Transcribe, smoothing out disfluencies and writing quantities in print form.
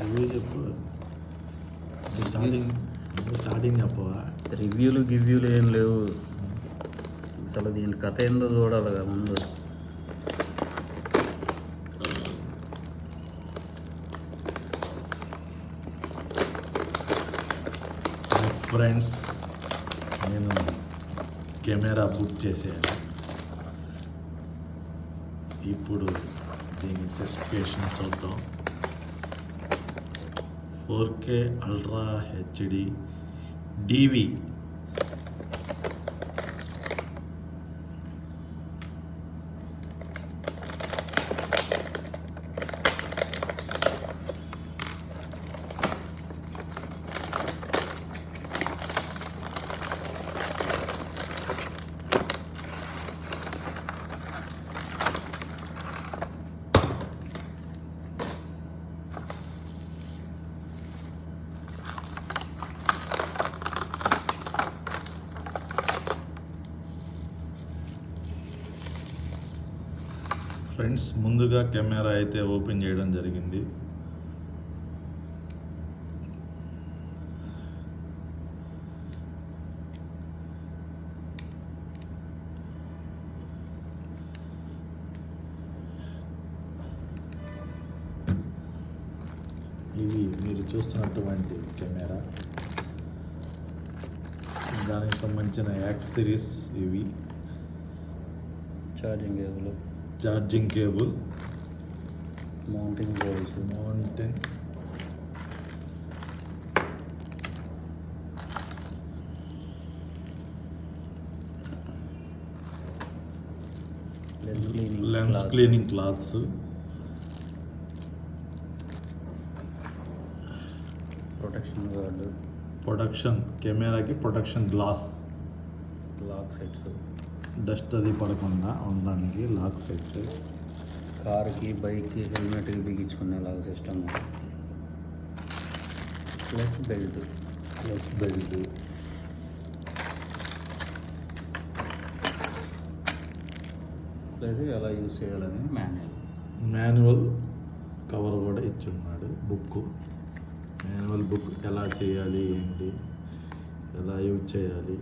Review చెప్పు. Starting చెప్పవా? రివ్యూలు గివ్యూలు ఏం లేవు. అసలు దీని కథ ఏందో చూడాలిగా ముందు. ఫ్రెండ్స్, నేను కెమెరా బుక్ చేశాను. ఇప్పుడు దీని స్పెసిఫికేషన్ చూద్దాం. 4K అల్ట్రా హెచ్డి డివి, ఫ్రెండ్స్ ముందుగా కెమెరా అయితే ఓపెన్ చేయడం జరిగింది. ఇది మీరు చూస్తున్నటువంటి కెమెరా. దానికి సంబంధించిన యాక్సెసరీస్ ఇవి: charging cable, mounting bolts, lens cleaning cloths, protection guard, కెమెరాకి ప్రొటెక్షన్ లాక్ సెట్స్, డస్ట్ అది పడకుండా ఉండడానికి లాక్ సెట్, కార్కి బైక్కి హెల్మెట్కి బిగించుకునేలాగా సిస్టమ్, ప్లస్ బెల్ట్ ప్లస్ ఎలా యూజ్ చేయాలని మాన్యువల్ కవర్ కూడా ఇచ్చున్నాడు. మాన్యువల్ బుక్ ఎలా చేయాలి, ఏంటి, ఎలా యూజ్ చేయాలి.